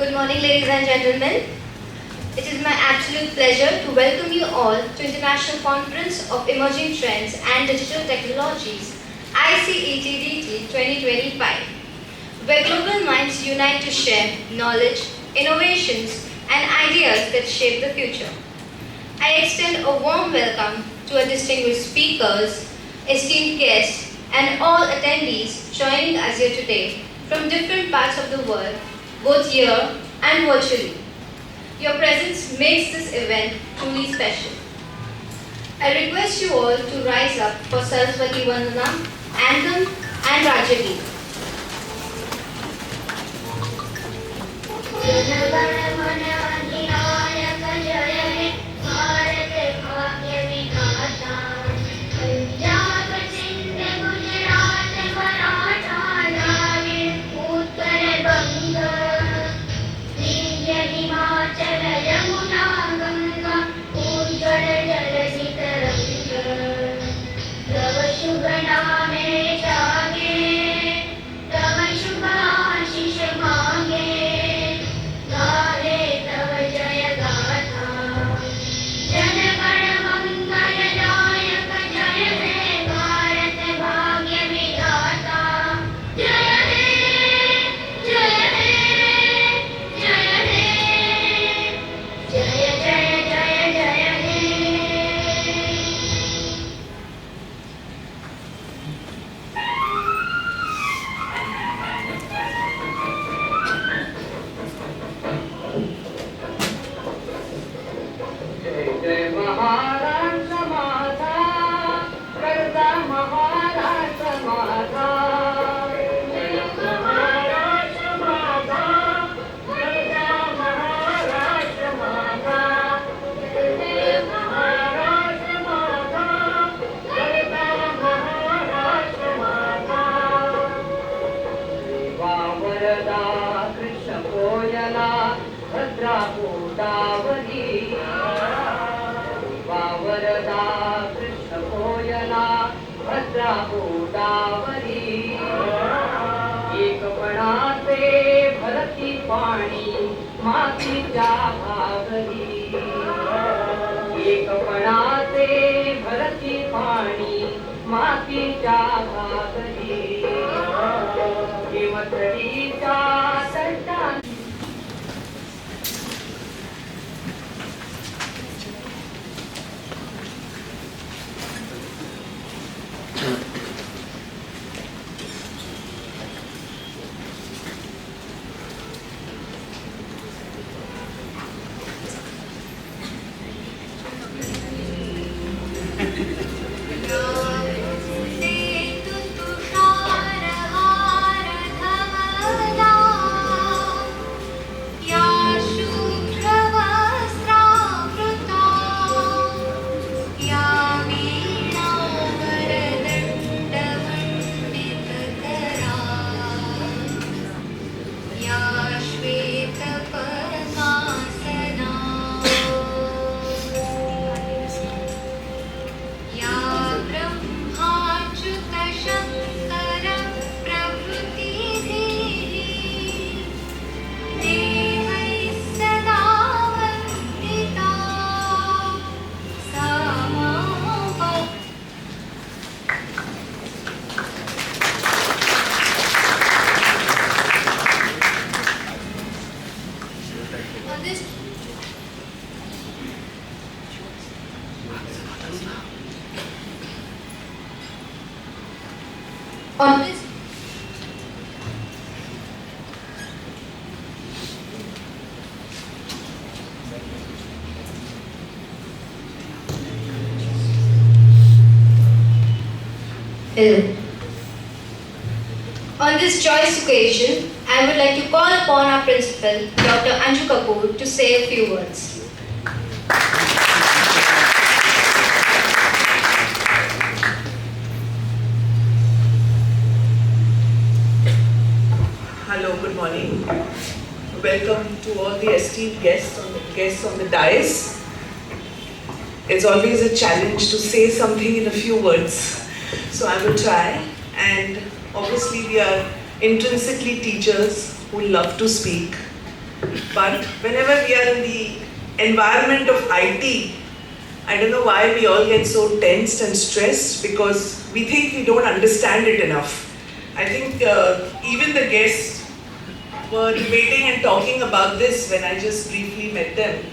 Good morning, ladies and gentlemen. It is my absolute pleasure to welcome you all to International Conference of Emerging Trends and Digital Technologies, ICETDT 2025, where global minds unite to share knowledge, innovations, and ideas that shape the future. I extend a warm welcome to our distinguished speakers, esteemed guests, and all attendees joining us here today from different parts of the world, both here and virtually. Your presence makes this event truly special. I request you all to rise up for Saraswati Vandana, Anthem, and Rajya Geet. Hello. On this joyous occasion, I would like to call upon our principal, Dr. Anju Kapoor, to say a few words. Hello, good morning. Welcome to all the esteemed guests on the dais. It's always a challenge to say something in a few words. So I will try, and obviously we are intrinsically teachers who love to speak, But whenever we are in the environment of IT, I don't know why we all get so tensed and stressed, because we think we don't understand it enough. I think even the guests were debating and talking about this when I just briefly met them,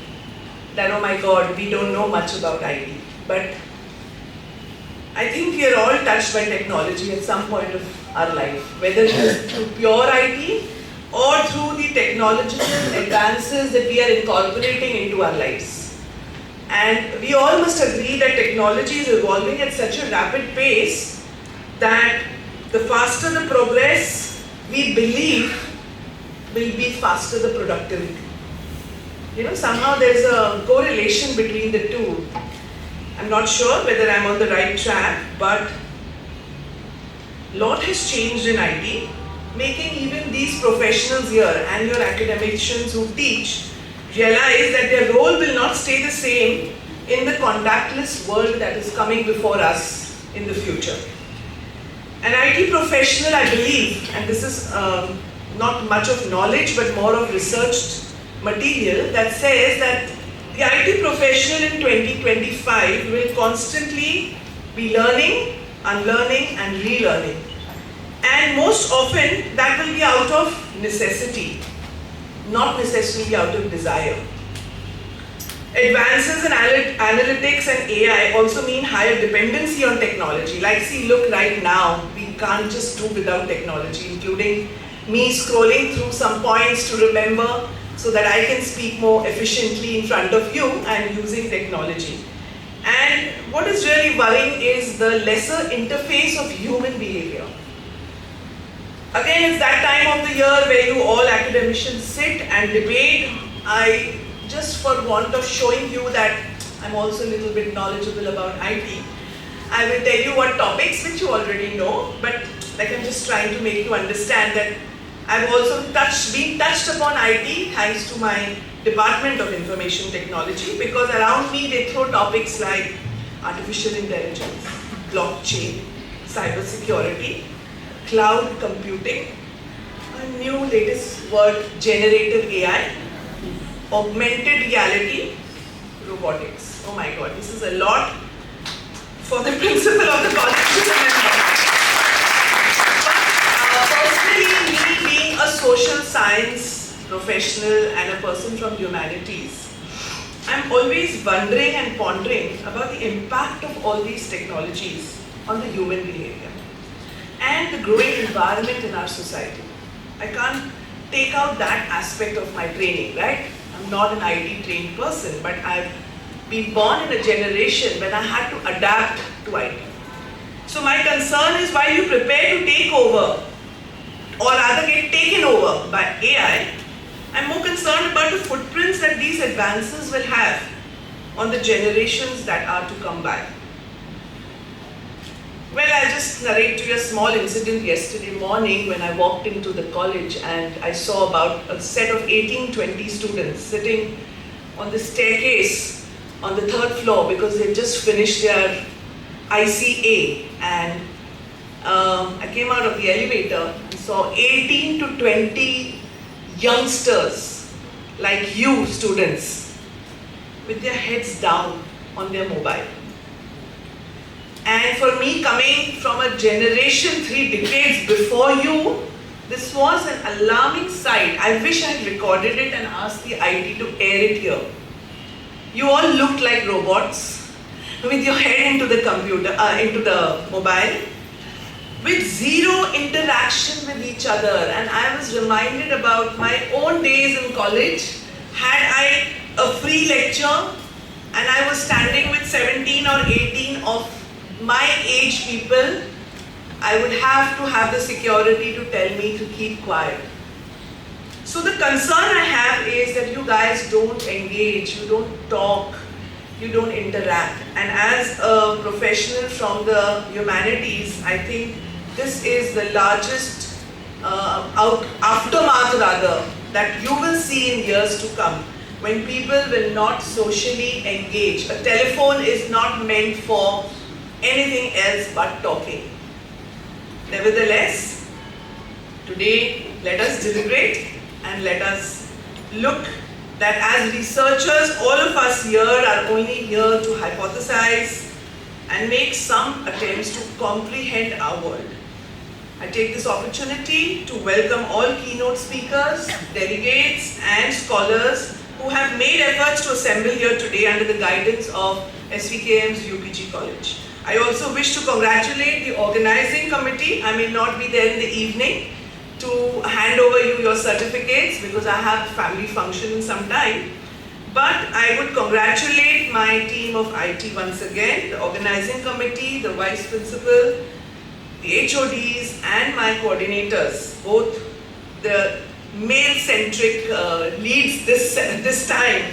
that oh my God, we don't know much about IT. But I think we are all touched by technology at some point of our life, whether it is through pure IT or through the technological advances that we are incorporating into our lives. And we all must agree that technology is evolving at such a rapid pace that the faster the progress, we believe, will be faster the productivity. Somehow there's a correlation between the two. I'm not sure whether I'm on the right track, but a lot has changed in IT, making even these professionals here and your academicians who teach realize that their role will not stay the same in the contactless world that is coming before us in the future. An IT professional, I believe, and this is not much of knowledge but more of researched material, that says that the IT professional in 2025 will constantly be learning, unlearning and relearning. And most often that will be out of necessity, not necessarily out of desire. Advances in analytics and AI also mean higher dependency on technology. Like, see, look, right now, we can't just do without technology, including me scrolling through some points to remember so that I can speak more efficiently in front of you and using technology. And what is really worrying is the lesser interface of human behavior. Again, it's that time of the year where you all academicians sit and debate. Just for want of showing you that I'm also a little bit knowledgeable about IT, I will tell you what topics which you already know, but like I'm just trying to make you understand that I've also been touched upon IT thanks to my Department of Information Technology, because around me they throw topics like artificial intelligence, blockchain, cyber security, cloud computing, a new latest word, generative AI, augmented reality, robotics. Oh my God, this is a lot for the principal of the college to remember. But personally, me being a social science professional and a person from humanities, I'm always wondering and pondering about the impact of all these technologies on the human behavior and the growing environment in our society. I can't take out that aspect of my training, right? I'm not an IT trained person, but I've been born in a generation when I had to adapt to IT. So my concern is, while you prepare to take over, or rather get taken over by AI, I'm more concerned about the footprints that these advances will have on the generations that are to come by. Well, I'll just narrate to you a small incident yesterday morning when I walked into the college and I saw about a set of 18-20 students sitting on the staircase on the 3rd floor because they just finished their ICA, and I came out of the elevator and saw 18 to 20 youngsters like you students with their heads down on their mobile. And for me, coming from a generation 3 decades before you, this was an alarming sight. I wish I had recorded it and asked the IT to air it here. You all looked like robots with your head into the computer, into the mobile, with zero interaction with each other. And I was reminded about my own days in college. Had I a free lecture and I was standing with 17 or 18 of my age people, I would have to have the security to tell me to keep quiet. So the concern I have is that you guys don't engage, you don't talk, you don't interact. And as a professional from the humanities, I think this is the largest aftermath rather that you will see in years to come, when people will not socially engage. A telephone is not meant for anything else but talking. Nevertheless, today let us deliberate and let us look that as researchers, all of us here are only here to hypothesize and make some attempts to comprehend our world. I take this opportunity to welcome all keynote speakers, delegates and scholars who have made efforts to assemble here today under the guidance of SVKM's UPG College. I also wish to congratulate the organizing committee. I may not be there in the evening to hand over you your certificates because I have a family function in some time. But I would congratulate my team of IT once again, the organizing committee, the vice principal, the HODs and my coordinators, both the male-centric leads this time.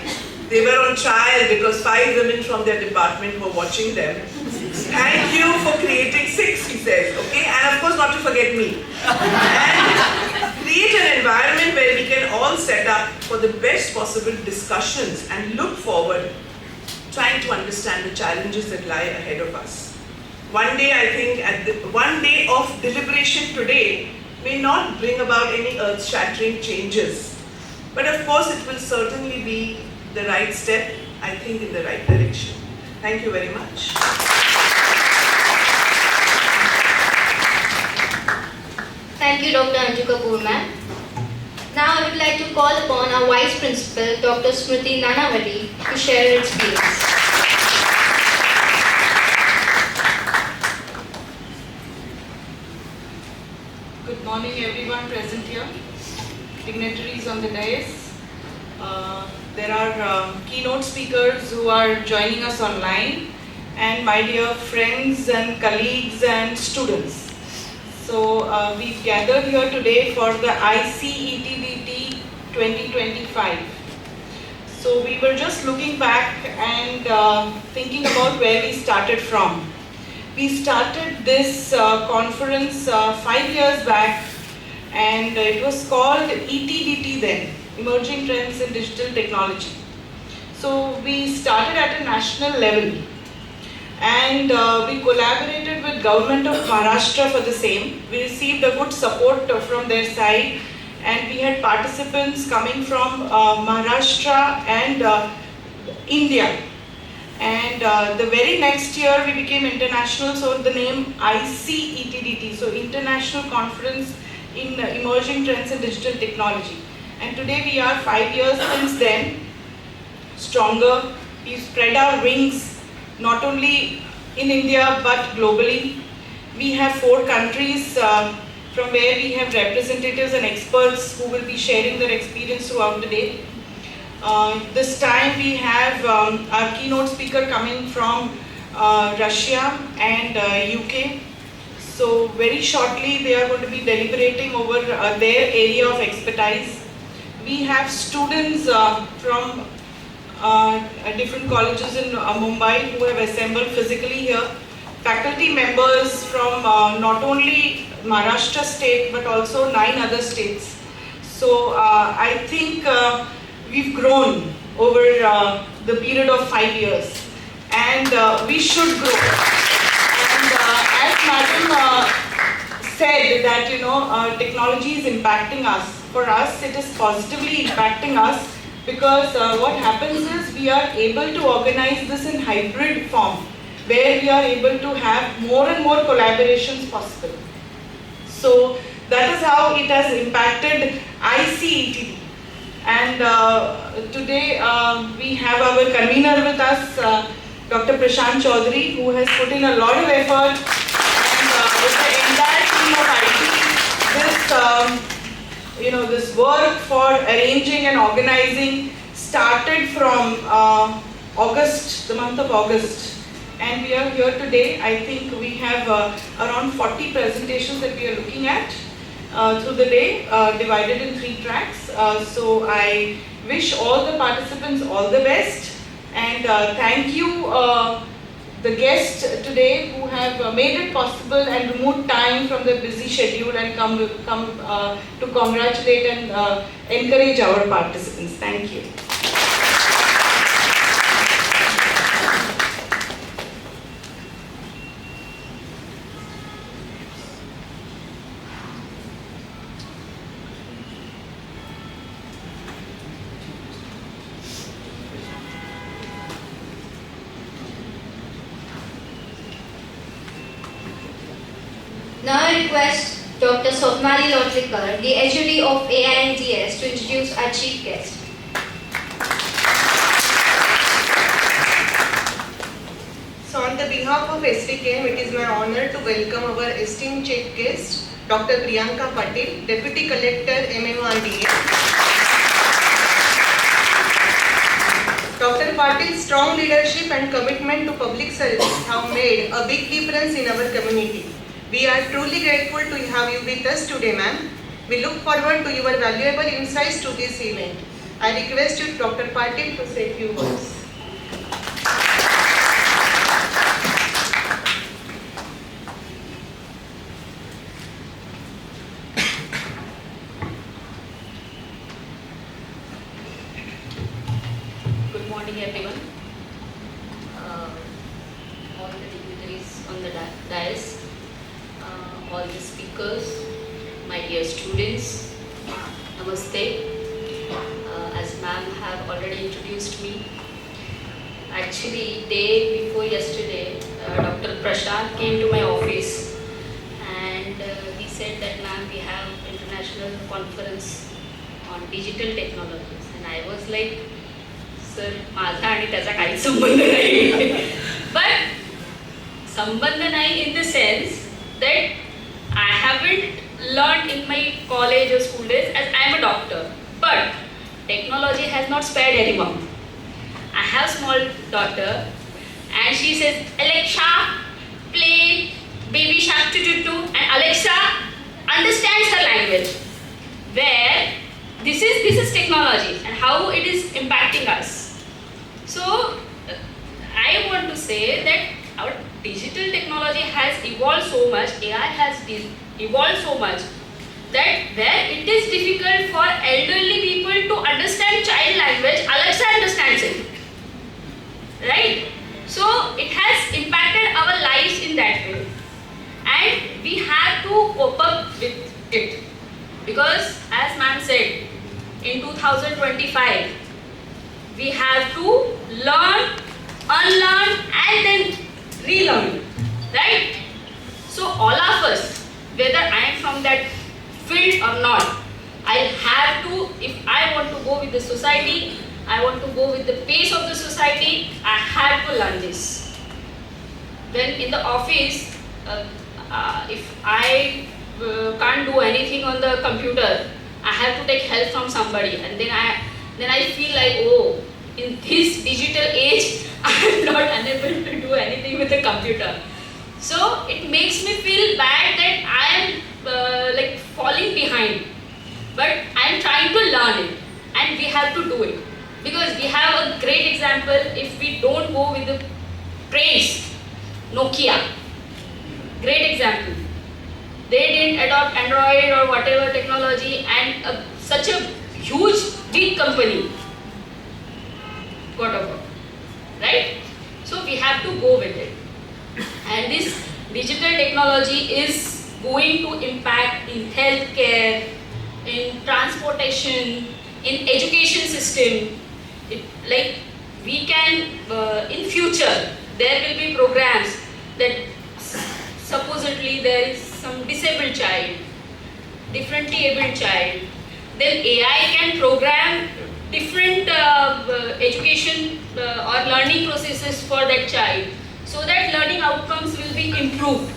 They were on trial because 5 women from their department were watching them. Thank you for creating 6, he says, okay? And of course not to forget me. And create an environment where we can all set up for the best possible discussions and look forward, trying to understand the challenges that lie ahead of us. One day, I think, one day of deliberation today may not bring about any earth-shattering changes. But of course, it will certainly be the right step, I think, in the right direction. Thank you very much. Thank you, Dr. Anju Kapoor, ma'am. Now I would like to call upon our Vice Principal, Dr. Smriti Nanavati, to share her experience. Good morning, everyone present here, dignitaries on the dais. There are keynote speakers who are joining us online, and my dear friends and colleagues and students. So we've gathered here today for the ICETDT 2025. So we were just looking back and thinking about where we started from. We started this conference 5 years back, and it was called ETDT then, Emerging Trends in Digital Technology. So we started at a national level, and we collaborated with Government of Maharashtra for the same. We received a good support from their side, and we had participants coming from Maharashtra and India. And the very next year we became international, so the name ICETDT, so International Conference in Emerging Trends in Digital Technology. And today we are 5 years since then, stronger. We've spread our wings not only in India but globally. We have 4 countries from where we have representatives and experts who will be sharing their experience throughout the day. This time we have our keynote speaker coming from Russia and UK. So very shortly they are going to be deliberating over their area of expertise. We have students from different colleges in Mumbai who have assembled physically here. Faculty members from not only Maharashtra state but also 9 other states. So I think we've grown over the period of 5 years, and we should grow. And as Madam said that technology is impacting us. For us, it is positively impacting us because what happens is we are able to organize this in hybrid form, where we are able to have more and more collaborations possible. So that is how it has impacted ICETD. And today we have our convener with us, Dr. Prashant Chaudhary, who has put in a lot of effort, and with the entire team of IT, this work for arranging and organizing started from August, the month of August. And we are here today. I think we have around 40 presentations that we are looking at through the day, divided in 3 tracks. So I wish all the participants all the best, and thank you the guests today who have made it possible and removed time from their busy schedule and come to congratulate and encourage our participants. Thank you. Now I request Dr. Swapnali Lotlikar, the HOD of AINDS, to introduce our chief guest. So on the behalf of STKM, it is my honor to welcome our esteemed chief guest, Dr. Priyanka Patil, Deputy Collector, MMRDA. Dr. Patil's strong leadership and commitment to public service have made a big difference in our community. We are truly grateful to have you with us today, ma'am. We look forward to your valuable insights to this event. I request you, Dr. Patil, to say a few words. Good morning, everyone. All the dignitaries on the dais, all the speakers, my dear students, namaste. As ma'am have already introduced me, actually day before yesterday, Dr. Prashant came to my office and he said that ma'am, we have international conference on digital technologies, and I was like, sir माझा आणि त्याचा काहीच संबंध नाही. But संबंध नाही in the sense that I haven't learned in my college or school days, as I am a doctor. But technology has not spared anyone. I have small daughter and she says, Alexa, play Baby Shark 222, and Alexa understands her language. Where this is technology and how it is impacting us. So I want to say that our digital technology has evolved so much, AI has evolved so much, that where it is difficult for elderly people to understand child language, Alexa understands it. Right? So it has impacted our lives in that way. And we have to cope up with it. Because as ma'am said, in 2025, we have to learn, unlearn, and then relearn, right? So all of us, whether I am from that field or not, I have to, if I want to go with the society, I want to go with the pace of the society, I have to learn this. Then in the office, if I can't do anything on the computer, I have to take help from somebody, and then I feel like, oh, in this digital age, I am not unable to do anything with the computer. So it makes me feel bad that I am like falling behind. But I am trying to learn it, and we have to do it. Because we have a great example. If we don't go with the praise, Nokia, great example. They didn't adopt Android or whatever technology, and such a huge, big company got about, right? So we have to go with it. And this digital technology is going to impact in healthcare, in transportation, in education system. Like we can, in future, there will be programs that supposedly there is some disabled child, differently abled child, then AI can program different education or learning processes for that child, so that learning outcomes will be improved,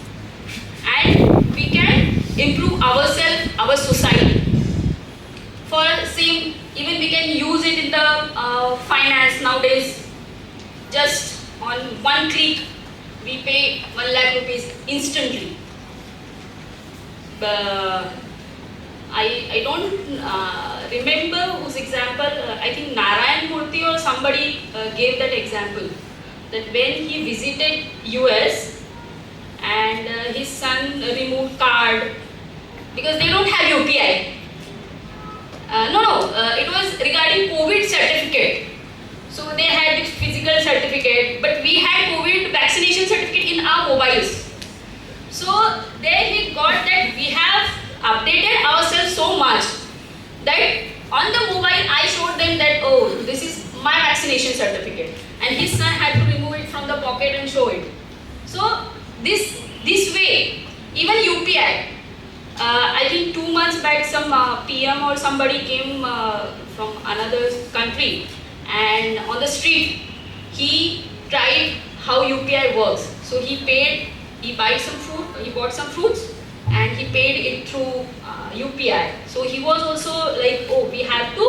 and we can improve ourselves, our society. For same, even we can use it in the finance nowadays. Just on one click, we pay 1 lakh rupees instantly. I don't remember whose example, I think Narayan Murthy or somebody gave that example, that when he visited US and his son removed card because they don't have UPI. It was regarding COVID certificate. So they had physical certificate, but we had COVID vaccination certificate in our mobiles. So there he got that we have updated ourselves so much that on the mobile I showed them that, oh, this is my vaccination certificate, and his son had to remove it from the pocket and show it. So this way, Even UPI. I think 2 months back some PM or somebody came from another country, and on the street he tried how UPI works. So he bought some fruits and he paid it through UPI. So he was also like, oh, we have to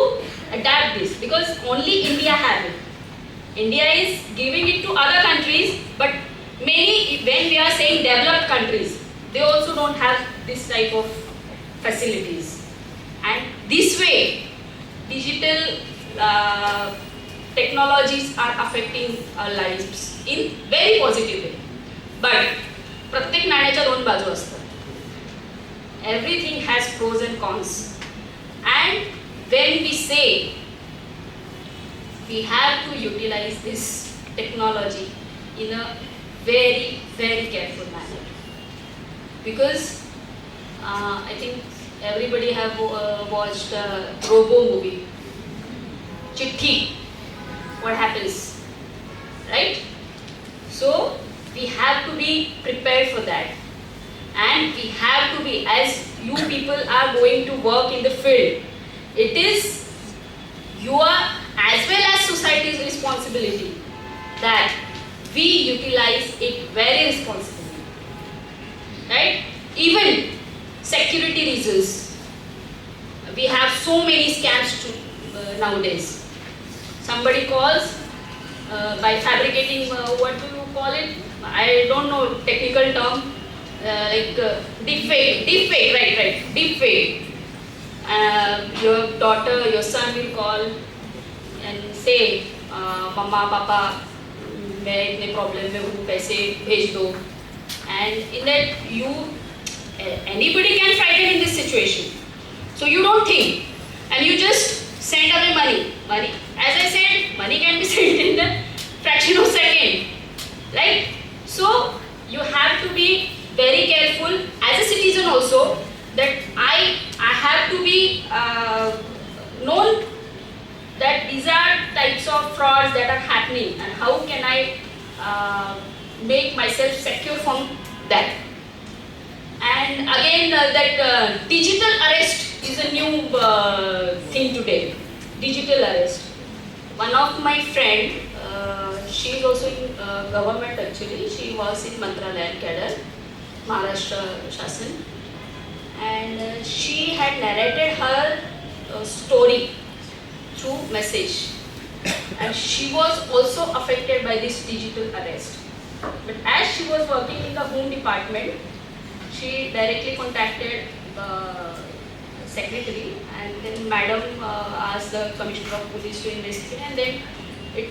adapt this because only India have it. India is giving it to other countries, but many, when we are saying developed countries, they also don't have this type of facilities. And this way, digital technologies are affecting our lives in very positive way. But प्रत्येक नाण्याच्या दोन बाजू असतात. Everything has pros and cons. And when we say we have to utilize this technology in a very, very careful manner. Because I think everybody have watched Robo movie. Chitti, what happens, right? So we have to be prepared for that. And we have to be, as you people are going to work in the field, it is your as well as society's responsibility that we utilize it very responsibly, right? Even security reasons, we have so many scams nowadays. Somebody calls by fabricating, what do you call it? I don't know technical term, like deepfake, right, deepfake. Your daughter, your son will call and say, Mama, Papa, मैं इतने problem में हूँ, पैसे भेज दो. And in that anybody can frighten in this situation. So you don't think and you just send away money. As I said, money can be sent in a fraction of a second, right? So you have to be very careful as a citizen also, that I have to be known that these are types of frauds that are happening and how can I make myself secure from that. And again that digital arrest is a new thing today. Digital arrest. One of my friend, she is also in government actually. She was in Mantralaya cadre, Maharashtra Shasan, and she had narrated her story through message, and she was also affected by this digital arrest. But as she was working in the home department, she directly contacted the secretary, and then madam asked the commissioner of police to investigate, and then it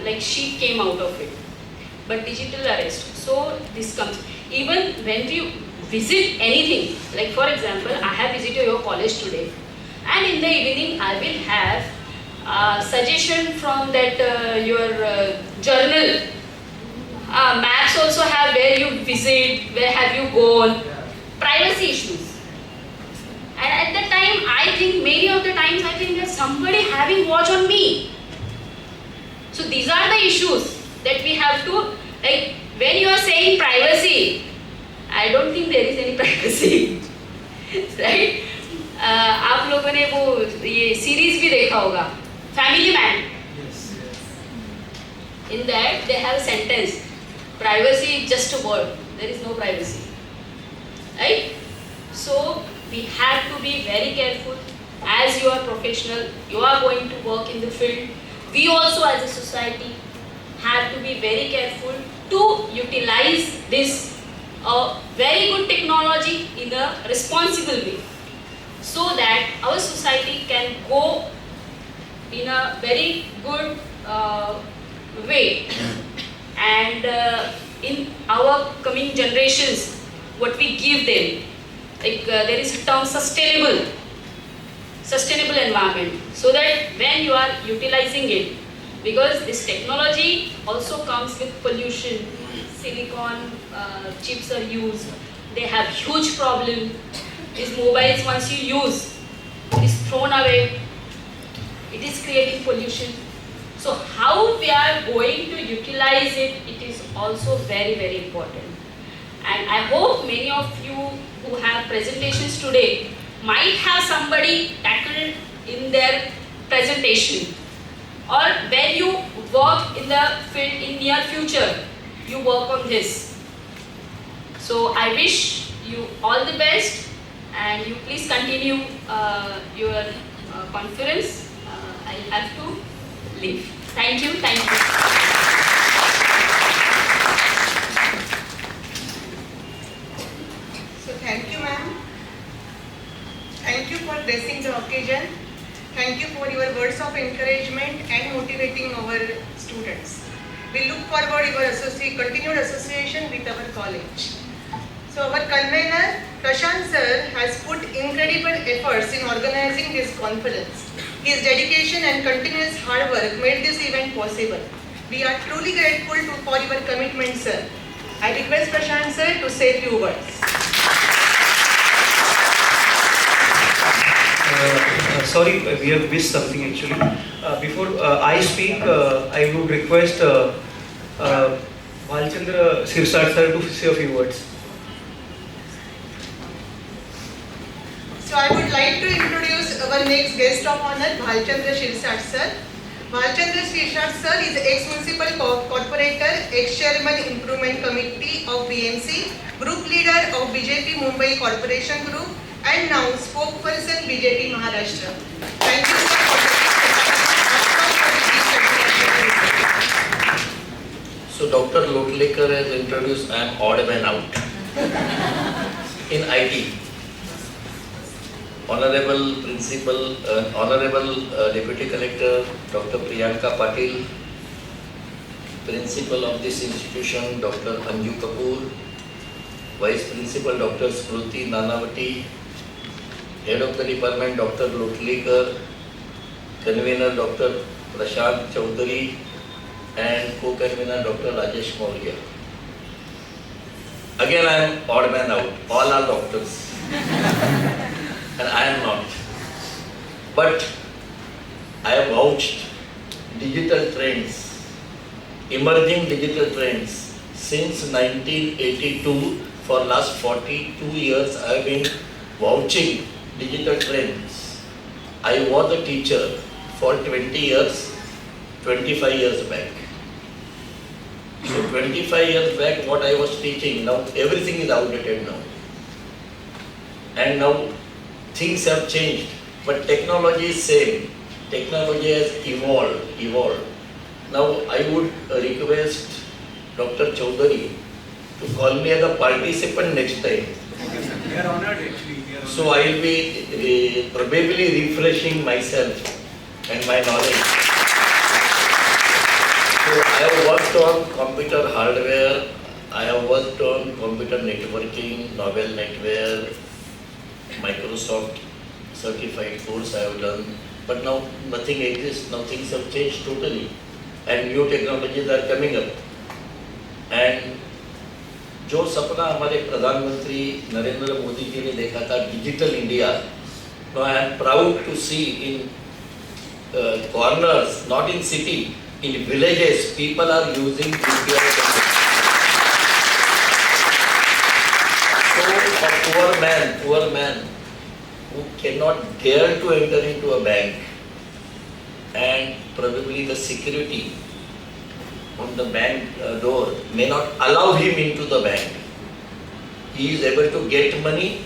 like she came out of it. But digital arrest, so this comes even when you visit anything, like for example I have visited your college today, and in the evening I will have suggestion from that your journal. Maps also have where you visit, where have you gone, privacy issues. And at that time, I think many of the times I think that somebody having watch on me. So these are the issues that we have to, like when you are saying privacy, I don't think there is any privacy, right? आप लोगों ने वो ये series भी देखा होगा, Family Man. In that they have a sentence, privacy is just a word, there is no privacy, right? So we have to be very careful. As you are professional, you are going to work in the field. We also as a society have to be very careful to utilize this very good technology in a responsible way, so that our society can go in a very good way. And in our coming generations, what we give them, like there is a term sustainable environment, so that when you are utilizing it, because this technology also comes with pollution, silicon chips are used, they have huge problem. These mobiles, once you use, it is thrown away, it is creating pollution. So how we are going to utilize it, it is also very, very important. And I hope many of you who have presentations today might have somebody tackled in their presentation, or when you work in the field in near future, you work on this. So I wish you all the best, and you please continue your conference. I have to leave. Thank you. Thank you. So thank you, ma'am. Thank you for gracing the occasion. Thank you for your words of encouragement and motivating our students. We look forward your continued association with our college. So our convener, Prashant sir, has put incredible efforts in organizing this conference. His dedication and continuous hard work made this event possible. We are truly grateful for your commitment, sir. I request Prashant sir to say a few words. Sorry, we have missed something actually. Before I speak, I would request Bhalchandra Sirsat sir to say a few words. So I would like to introduce our next guest of honor, Bhalchandra Sirsat sir. Bhalchandra Sirsat sir is ex-municipal corporator, ex-chairman Improvement Committee of BMC, group leader of BJP Mumbai Corporation Group, and now spokesperson BJP Maharashtra. Thank you sir for So Dr. Lotlekar has introduced I am odd man out in IT. Honorable Principal, Honorable Deputy Collector Dr. Priyanka Patil, Principal of this institution Dr. Anju Kapoor, Vice Principal Dr. Smruti Nanavati, Head of the Department Dr. Lotlekar, Convener Dr. Prashant Chaudhary, and Co-Convener Dr. Rajesh Maurya. Again I am odd man out, all are doctors. And I am not. But I have vouched digital trends, emerging digital trends. Since 1982, for last 42 years, I have been vouching digital trends. I was a teacher for 20 years, 25 years back. So 25 years back, what I was teaching, now everything is outdated now. And now things have changed, but technology is same. Technology has evolved. Now I would request Dr. Chaudhary to call me as a participant next time. We are honored actually. So I will be probably refreshing myself and my knowledge. So I have worked on computer hardware, I have worked on computer networking, novel netware, Microsoft certified course I have done, but now nothing exists, now things have changed totally and new technologies are coming up. And जो सपना हमारे प्रधानमंत्री नरेंद्र मोदी जी ने देखा था digital India, now I am proud to see in corners, not in city, in villages, people are using UPI. So a poor man who cannot dare to enter into a bank, and probably the security on the bank door may not allow him into the bank. He is able to get money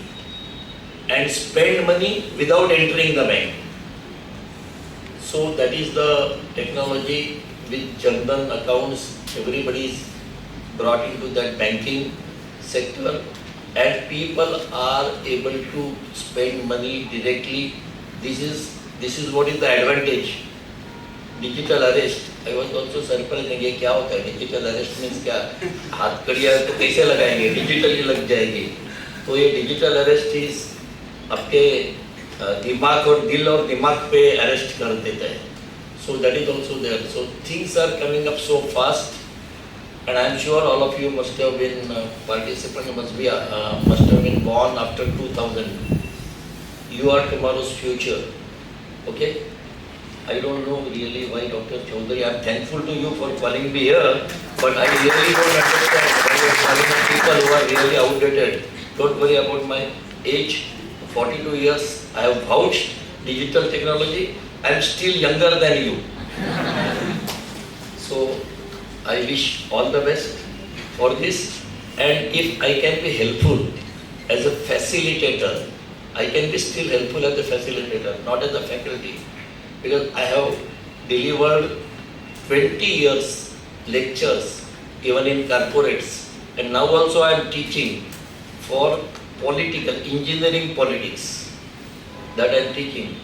and spend money without entering the bank. So that is the technology with Jan Dhan accounts. Everybody is brought into that banking sector, and people are able to spend money directly. This is what is the advantage. Digital arrest. I was also surprised. ये क्या होता है? Digital arrest means क्या? हाथ कड़िया तो कैसे लगाएंगे? Digitally लग जाएगी. तो ये digital arrest is आपके दिमाग और दिल और दिमाग पे arrest कर देता है. So that is also there. So things are coming up so fast, and I am sure all of you must have been participants. Must have been born after 2000. You are tomorrow's future. Okay? I don't know really why Dr. Chaudhary, I'm thankful to you for calling me here, but I really don't understand why you're calling me people who are really outdated. Don't worry about my age, 42 years, I have vouched digital technology, I'm still younger than you. So, I wish all the best for this, and if I can be helpful as a facilitator, I can be still helpful as a facilitator, not as a faculty, because I have delivered 20 years lectures even in corporates, and now also I am teaching for political, engineering politics, that I am teaching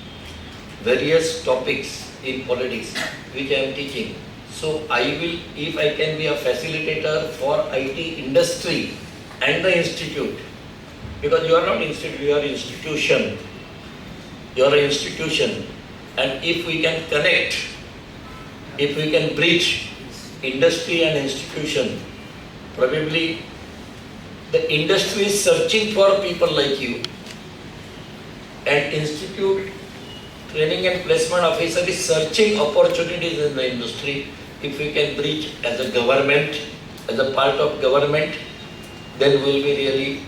various topics in politics which I am teaching. So I will, if I can be a facilitator for IT industry and the institute, because you are not institute, you are institution. You are an institution, and if we can connect, if we can bridge industry and institution, probably the industry is searching for people like you, and institute training and placement officer is searching opportunities in the industry. If we can bridge as a government, as a part of government, then we will be really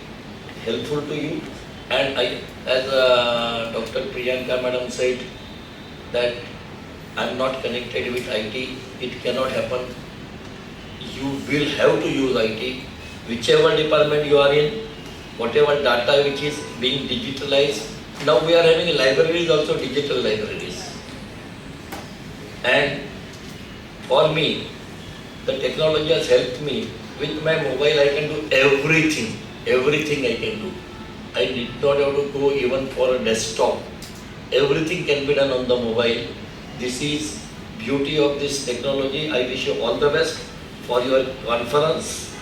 helpful to you. And I, as Dr. Priyanka madam said, that I am not connected with IT, it cannot happen. You will have to use IT, whichever department you are in, whatever data which is being digitalized. Now we are having libraries also, digital libraries. And for me, the technology has helped me. With my mobile I can do everything I can do. I did not have to go even for a desktop. Everything can be done on the mobile. This is beauty of this technology. I wish you all the best for your conference,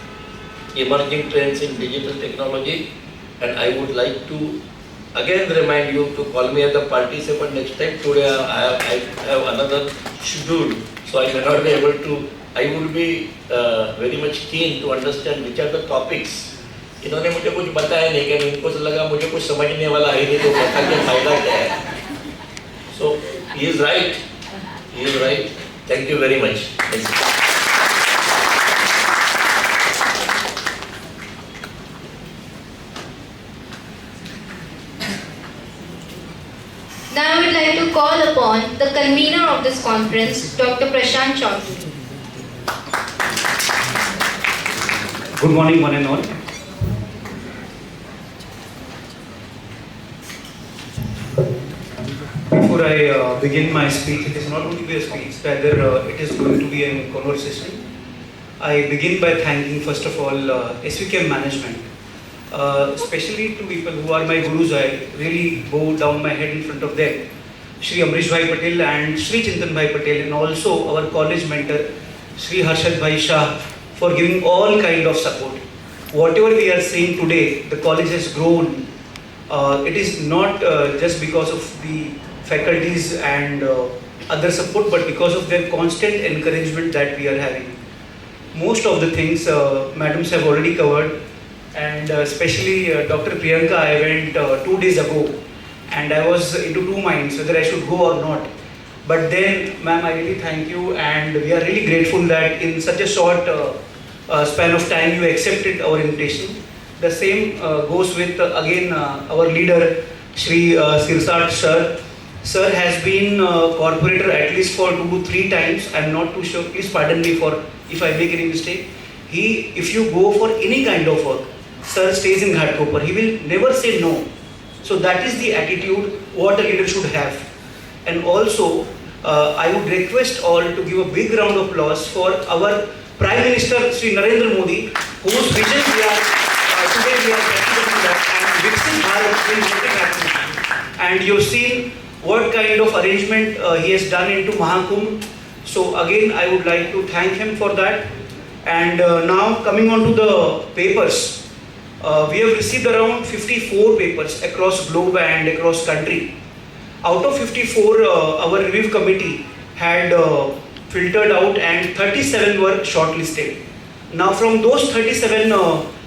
Emerging Trends in Digital Technology, and I would like to again remind you to call me as a participant next time. Today I have another schedule, so I may not be able to. I would be very much keen to understand which are the topics. इन्होंने मुझे कुछ बताया नहीं, कि इनको से लगा मुझे कुछ समझने वाला है नहीं, तो बता के फायदा क्या है? So he is right. He is right. Thank you very much. Now I would like to call upon the convener of this conference, Dr. Prashant Chaudhary. Good morning, one and all. Before I begin my speech, it is not going to be a speech, rather it is going to be a conversation. I begin by thanking first of all SVKM management, especially to people who are my gurus. I really bow down my head in front of them, Shri Amrish Bhai Patel and Shri Chintan Bhai Patel, and also our college mentor, Shri Harshad Bhai Shah, for giving all kind of support. Whatever we are seeing today, the college has grown. It is not just because of the faculties and other support, but because of their constant encouragement that we are having. Most of the things madams have already covered, and especially Dr. Priyanka, I went 2 days ago, and I was into two minds whether I should go or not. But then, ma'am, I really thank you, and we are really grateful that in such a short span of time you accepted our invitation. The same goes with again our leader, Shri Sirsat sir. Sir has been corporator at least for 2 to 3 times. I am not too sure. Please pardon me for if I make any mistake. If you go for any kind of work, sir stays in Ghatkopar. He will never say no. So that is the attitude what a leader should have. And also, I would request all to give a big round of applause for our Prime Minister Sri Narendra Modi, whose vision today we are practicing that, and Viksit Bharat will make it happen. And you've seen what kind of arrangement he has done into Mahakumbh. So again, I would like to thank him for that. And now coming on to the papers, we have received around 54 papers across globe and across country. Out of 54, our review committee had filtered out, and 37 were shortlisted. Now from those 37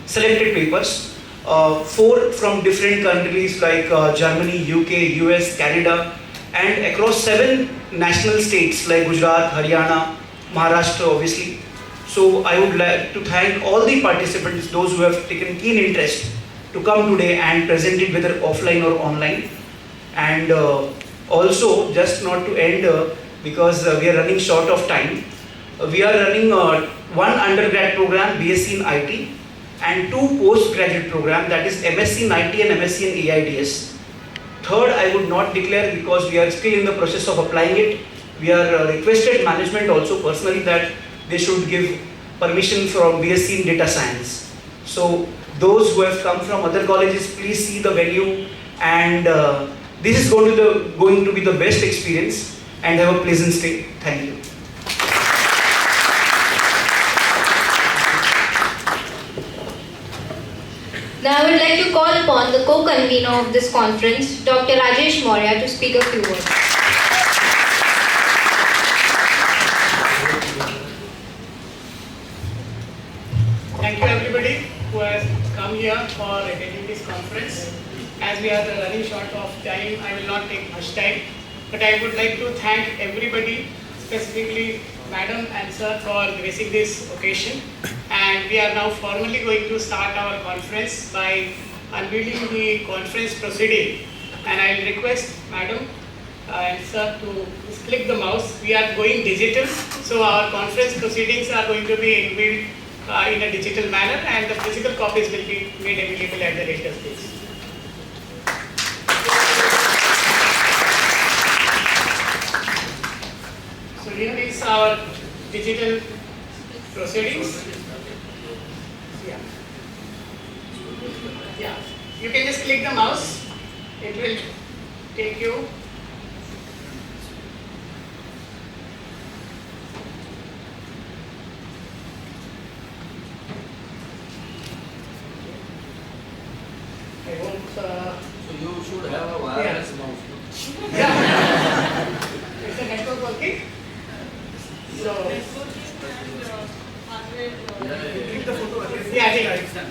selected papers, 4 from different countries like Germany, UK, US, Canada, and across 7 national states like Gujarat, Haryana, Maharashtra obviously. So I would like to thank all the participants, those who have taken keen interest to come today and present it whether offline or online. And also, just not to end because we are running short of time, we are running one undergrad program, BSc in IT, and 2 postgraduate program, that is MSc in IT and MSc in AIDS. Third, I would not declare because we are still in the process of applying it. We are requested management also personally that they should give permission from BSc in data science. So those who have come from other colleges, please see the venue, and this is going to be the best experience, and have a pleasant stay. Thank you. Now I would like to call upon the co-convener of this conference, Dr. Rajesh Maurya, to speak a few words. Thank you everybody who has come here for attending this conference. As we are running short of time, I will not take much time, but I would like to thank everybody, specifically Madam and Sir, for gracing this occasion. And we are now formally going to start our conference by unveiling the conference proceeding. And I will request Madam and Sir to just click the mouse. We are going digital, so our conference proceedings are going to be unveiled in a digital manner, and the physical copies will be made available at the later stage. So here is our digital proceedings. Yeah, you can just click the mouse. It will take you. I hope. So you should have a wireless mouse. Yeah. Is the network working? So. Click the photo again. Yeah, I think it's done.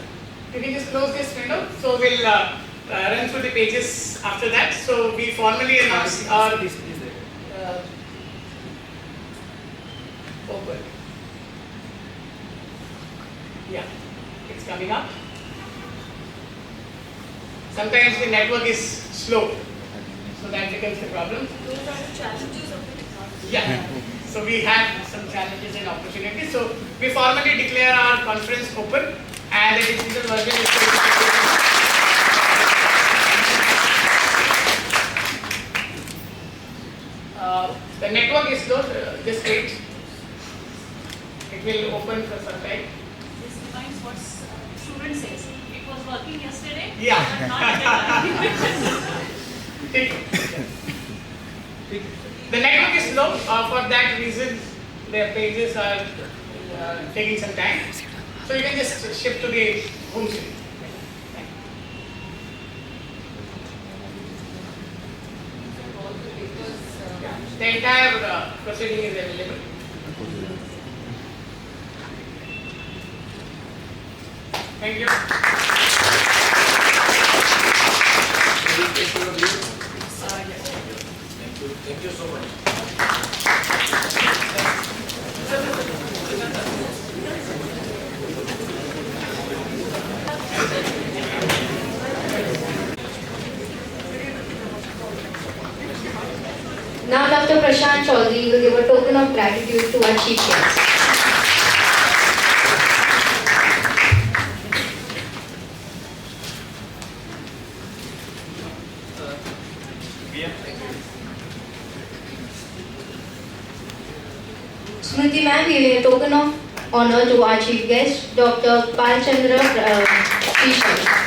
You can just close this window. So we'll run through the pages after that. So we formally announce our open. Yeah, it's coming up. Sometimes the network is slow, so that becomes the problem. Those are the challenges of the technology. Yeah. So we have some challenges and opportunities. So we formally declare our conference open, and the digital version is going to be taken. The network is slow. Just wait. It will open for some time. This reminds what student says. It was working yesterday. Yeah. But not The network is slow. For that reason, their pages are taking some time. So you can just shift to the home screen. Yeah. The entire proceeding is available. Thank you. Thank you so much. Now Dr. Prashant Chaudhary will give a token of gratitude to our chief guest. Smriti ma'am giving a token of honor to our chief guest, Dr. Palchandra Shisham.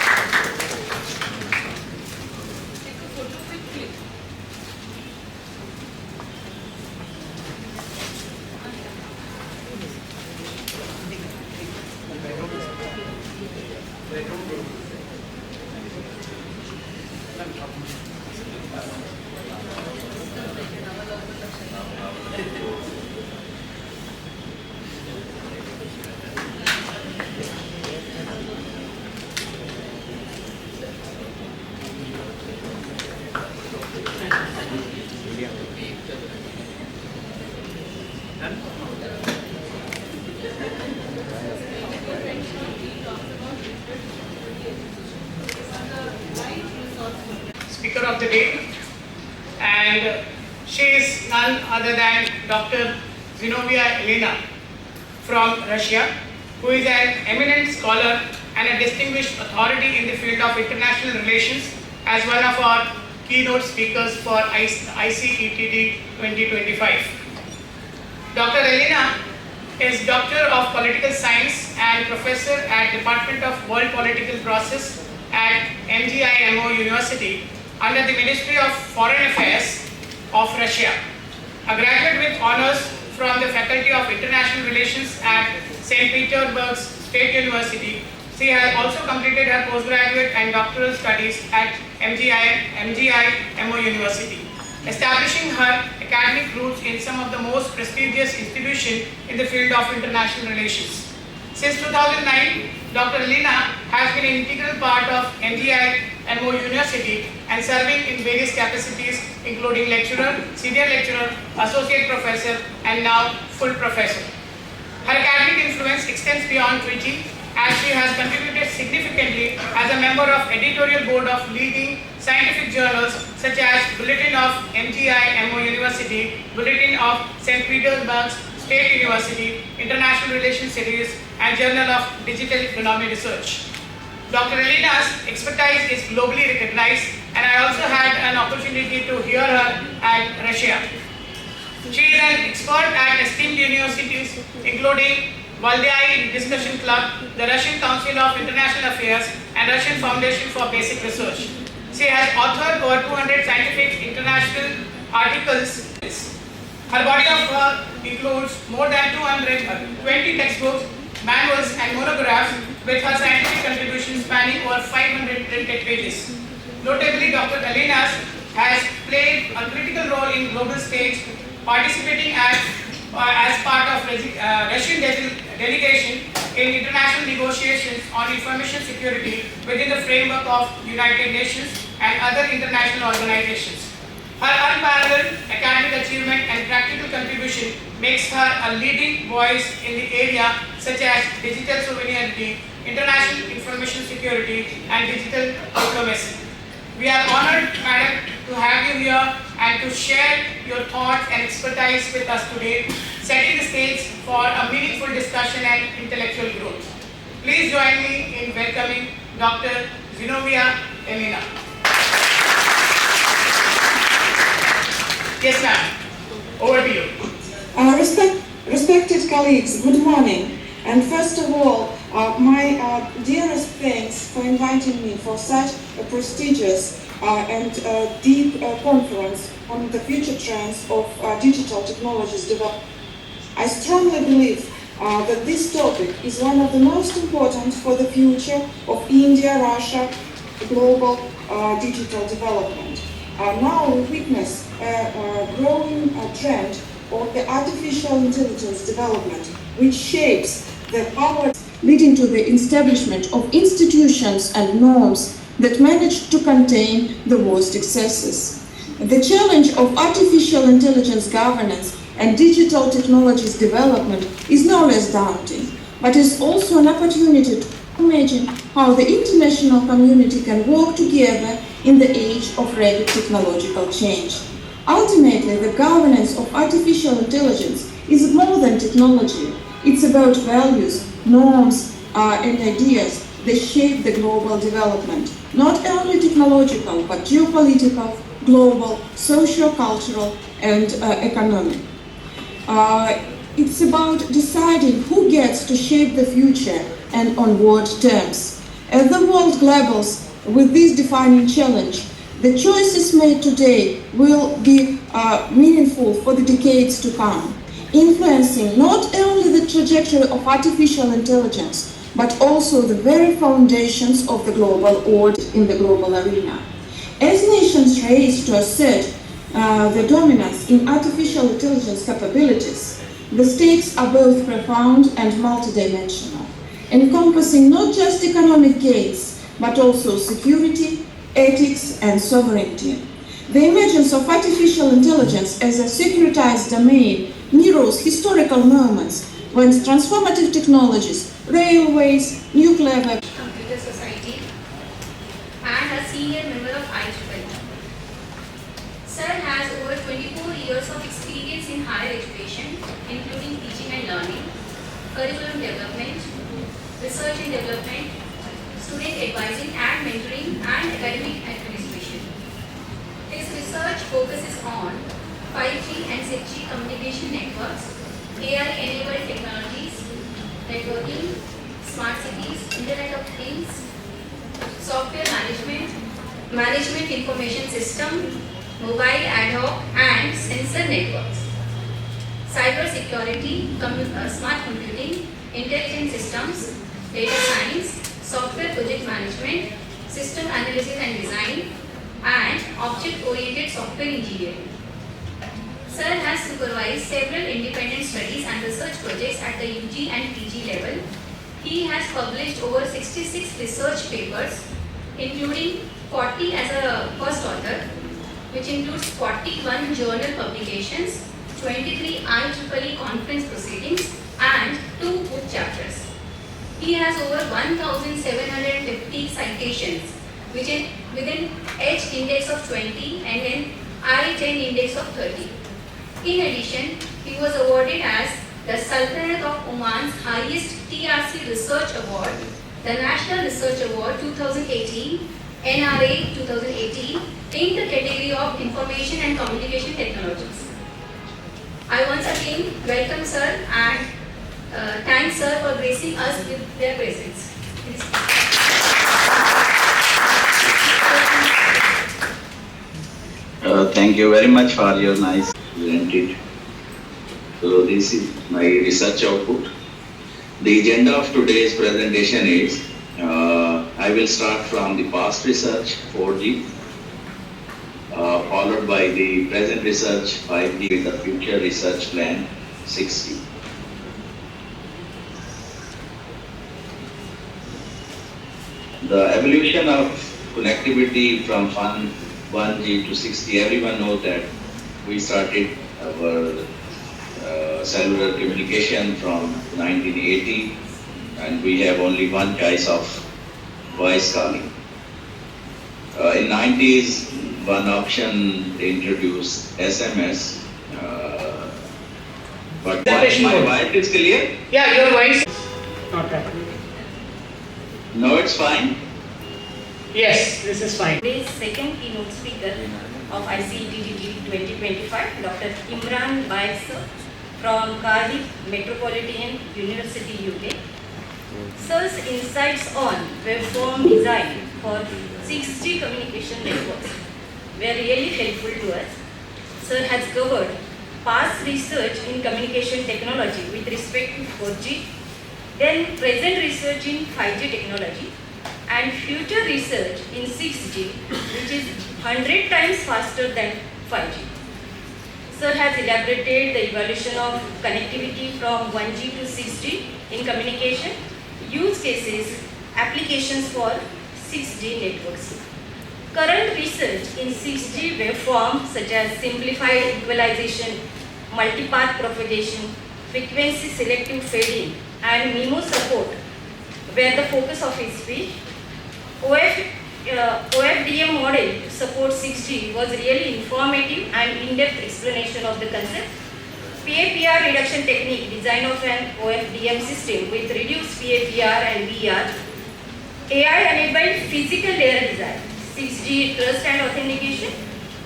Speaker of the day, and she is none other than Dr. Zinovia Elena from Russia, who is an eminent scholar and a distinguished authority in the field of international relations, as one of our keynote speakers for ICETD 2025. Dr. Elena is Doctor of Political Science and Professor at Department of World Political Process at MGIMO University under the Ministry of Foreign Affairs of Russia. A graduate with honors from the Faculty of International Relations at St. Petersburg State University, she has also completed her postgraduate and doctoral studies at MGIMO University, establishing her academic roots in some of the most prestigious institutions in the field of international relations. Since 2009, Dr. Elena has been an integral part of MGIMO University and serving in various capacities including lecturer, senior lecturer, associate professor, and now full professor. Her academic influence extends beyond teaching, as she has contributed significantly as a member of editorial board of leading scientific journals such as Bulletin of MGIMO University, Bulletin of St. Petersburg State University, International Relations Series, and Journal of Digital Economy Research. Dr. Elena's expertise is globally recognized, and I also had an opportunity to hear her at Russia. She is an expert at esteemed universities including Valdai Discussion Club, the Russian Council of International Affairs, and Russian Foundation for Basic Research. She has authored over 200 scientific international articles. Her body of work includes more than 220 textbooks, manuals, and monographs, with her scientific contributions spanning over 500 printed pages. Notably, Dr. Elena has played a critical role in global stage, participating as part of Russian delegation in international negotiations on information security within the framework of United Nations and other international organizations. Her unparalleled academic achievement and practical contribution makes her a leading voice in the area such as digital sovereignty, international information security, and digital diplomacy. We are honored, Madam, to have you here and to share your thoughts and expertise with us today, setting the stage for a meaningful discussion and intellectual growth. Please join me in welcoming Dr. Zinovia Elena. Yes, ma'am. Over to you. Respected colleagues, good morning. And first of all, my dearest thanks for inviting me for such a prestigious and deep conference on the future trends of digital technologies development. I strongly believe that this topic is one of the most important for the future of India-Russia global digital development. Now we witness a growing trend of the artificial intelligence development, which shapes the power, leading to the establishment of institutions and norms that manage to contain the worst excesses. The challenge of artificial intelligence governance and digital technologies development is no less daunting, but is also an opportunity to imagine how the international community can work together in the age of rapid technological change. Ultimately, the governance of artificial intelligence is more than technology. It's about values, norms, and ideas that shape the global development, not only technological, but geopolitical, global, socio-cultural, and economic. It's about deciding who gets to shape the future and on what terms. As the world grapples with this defining challenge, the choices made today will be meaningful for the decades to come, influencing not only the trajectory of artificial intelligence, but also the very foundations of the global order in the global arena. As nations race to assert the dominance in artificial intelligence capabilities, the stakes are both profound and multidimensional, encompassing not just economic gains, but also security, ethics, and sovereignty. The emergence of artificial intelligence as a securitized domain mirrors historical moments when transformative technologies, railways, nuclear weapons, Computer Society and a senior member of IEEE. Sir has over 24 years of experience in higher education, including teaching and learning, curriculum development, research and development, student advising and mentoring, and academic administration. His research focuses on 5G and 6G communication networks, AI-enabled technologies, networking, smart cities, Internet of Things, software management, management information system, mobile ad hoc and sensor networks, cyber security, smart computing, intelligent systems, data science, software project management, system analysis and design, and object-oriented software engineering. Sir has supervised several independent studies and research projects at the UG and PG level. He has published over 66 research papers, including 40 as a first author, which includes 41 journal publications, 23 IEEE conference proceedings, and 2 book chapters. He has over 1,750 citations, which is within H index of 20 and an I-10 index of 30. In addition, he was awarded as the Sultanate of Oman's highest TRC Research Award, the National Research Award 2018, NRA 2018, in the category of Information and Communication Technologies. I once again welcome Sir and thank Sir for gracing us with their presence. Thank you very much for your nice presented. So this is my research output. The agenda of today's presentation is, I will start from the past research, 4G, followed by the present research, 5G, with the future research plan, 6G. The evolution of connectivity from 1G to 6G, everyone knows that we started our cellular communication from 1980, and we have only one choice of voice calling. In 90s, one option introduced SMS, but my voice is clear? Yeah, your voice not that. No, it's fine. Yes, this is fine. Today's second keynote speaker of ICETDT 2025, Dr. Imran Baig sir from Cardiff Metropolitan University, UK. Sir's insights on waveform design for 6G communication networks were really helpful to us. Sir has covered past research in communication technology with respect to 4G, then present research in 5G technology, and future research in 6G, which is 100 times faster than 5G. Sir has elaborated the evolution of connectivity from 1G to 6G in communication, use cases, applications for 6G networks. Current research in 6G waveforms such as simplified equalization, multipath propagation, frequency selective fading, and MIMO support were the focus of his speech. OFDM model to support 6G was really informative and in-depth explanation of the concept. PAPR reduction technique, design of an OFDM system with reduced PAPR and VR, AI-enabled physical layer design, 6G trust and authentication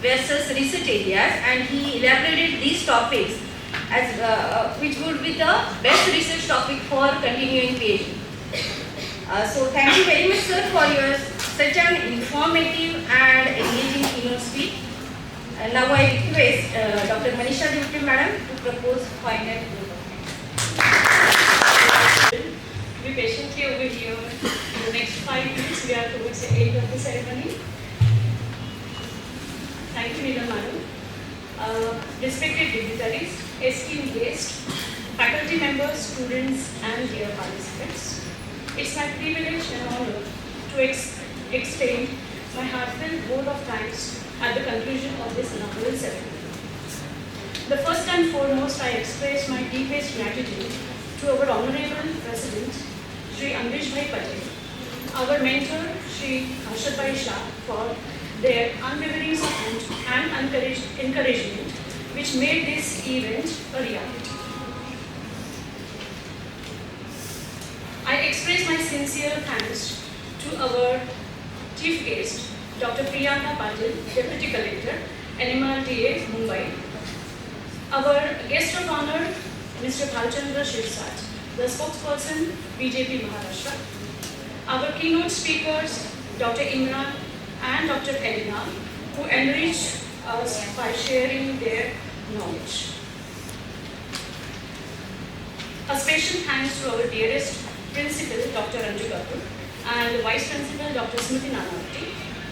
versus research areas, and he elaborated these topics as which would be the best research topic for continuing PhD. So thank you very much, sir, for your such an informative and engaging keynote speech. Now I request Dr. Manisha Devte madam to propose final Be patiently over here. In the next 5 minutes, we are towards the end of the ceremony. Thank you, Neela madam. Respected dignitaries, esteemed guests, faculty members, students, and dear participants. It's my privilege and honor to extend my heartfelt vote of thanks at the conclusion of this inaugural ceremony. The first and foremost, I express my deepest gratitude to our Honorable President, Shri Amrish Bhai Patel, our mentor, Shri Harshad Bhai Shah, for their unwavering support and encouragement, which made this event a reality. I express my sincere thanks to our chief guest, Dr. Priyanka Patil, Deputy Collector, NMRDA, Mumbai. Our guest of honor, Mr. Bhalchandra Shirsat, the spokesperson, BJP Maharashtra. Our keynote speakers, Dr. Imran and Dr. Elina, who enrich us by sharing their knowledge. A special thanks to our dearest Principal, Dr. Anju Kapoor, and Vice Principal, Dr. Smriti Nanavati,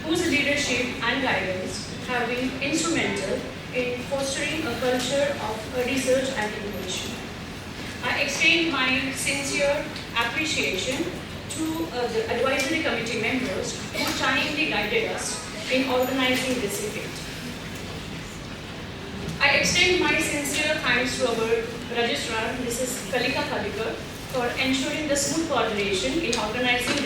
whose leadership and guidance have been instrumental in fostering a culture of research and innovation. I extend my sincere appreciation to the advisory committee members who timely guided us in organizing this event. I extend my sincere thanks to our registrar, Mrs. Kalika Khadikar, for ensuring the smooth coordination in organizing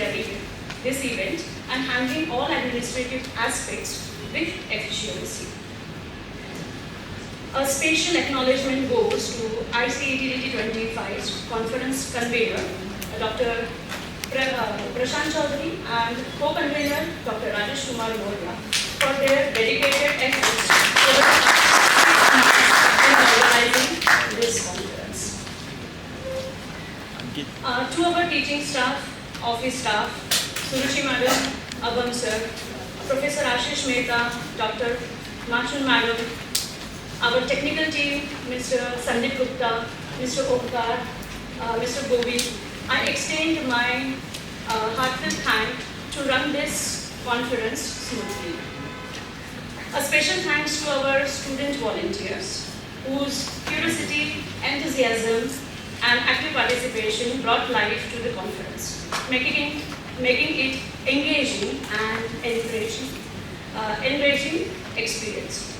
this event and handling all administrative aspects with efficiency. A special acknowledgement goes to ICETDT 25's conference convener, Dr. Prashant Chaudhary, and co-convener, Dr. Rajesh Kumar Moria, for their dedicated efforts in organizing this conference. To our teaching staff, office staff, Suruchi Madam, Abam Sir, Professor Ashish Mehta, Dr. Machun Madam, our technical team, Mr. Sandeep Gupta, Mr. Omkar, Mr. Govi, I extend my heartfelt thanks to run this conference smoothly. A special thanks to our student volunteers, whose curiosity, enthusiasm, and active participation brought life to the conference, making it engaging and enriching experience.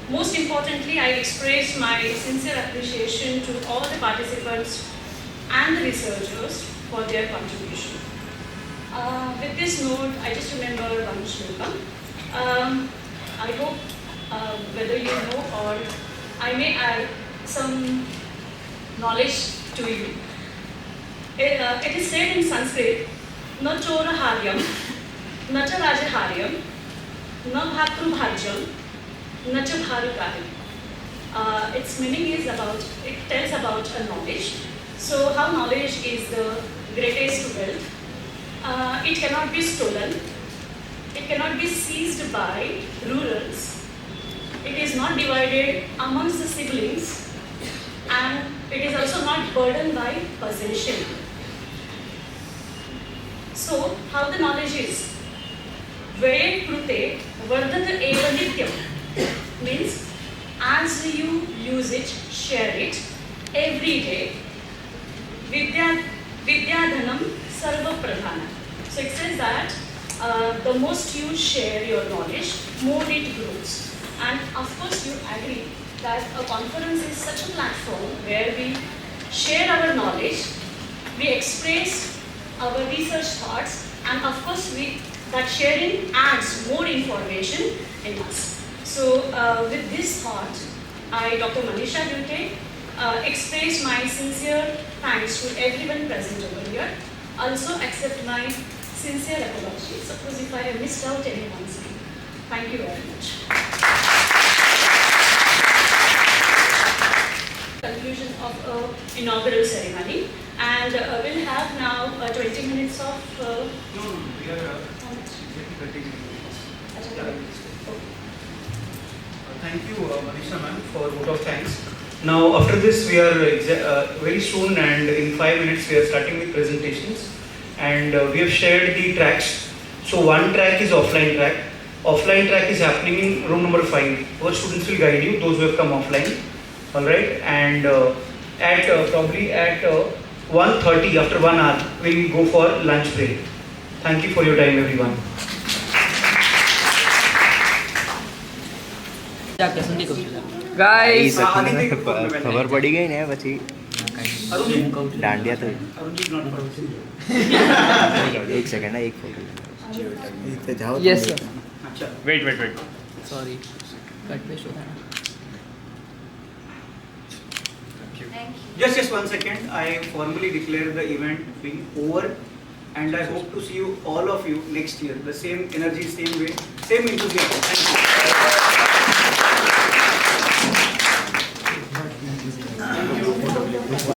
Most importantly, I express my sincere appreciation to all the participants and the researchers for their contribution. With this note, I just remember one shloka. I hope whether you know or I may add some knowledge to you. It is said in Sanskrit, na chora haryam, na cha raja haryam, na bhatru bhajyam, na cha bharu karyam. Its meaning is it tells about a knowledge. So how knowledge is the greatest wealth. It cannot be stolen. It cannot be seized by rulers. It is not divided amongst the siblings. And it is also not burdened by possession. So, how the knowledge is? Vaye krute vardhat eva nityam means as you use it, share it every day. Vidya dhanam sarva pradhana. So it says that the most you share your knowledge, more it grows. And of course, you agree that a conference is such a platform where we share our knowledge, we express our research thoughts, and of course that sharing adds more information in us. So with this thought, I, Dr. Manisha Dute, express my sincere thanks to everyone present over here. Also accept my sincere apology. Suppose if I have missed out anyone's name. Thank you very much. Conclusion of our inaugural ceremony, and we'll have now 20 minutes of. No, we are 30 minutes. Thank you, Manisha ma'am, for vote of thanks. Now, after this, we are very soon, and in 5 minutes, we are starting with presentations, and we have shared the tracks. So, one track is offline track. Offline track is happening in room number 5. Our students will guide you, those who have come offline. Alright, and probably at 1:30, after 1 hour, we'll go for lunch break. Thank you for your time, everyone. Ya, presente, guys ખબર પડી ગઈ ને પછી દાંડિયા તો એક second એક photo જાઓ yes sir wait sorry cut paste होता है Just 1 second. I formally declare the event being over, and I hope to see you, all of you, next year. The same energy, same way, same enthusiasm. Thank you.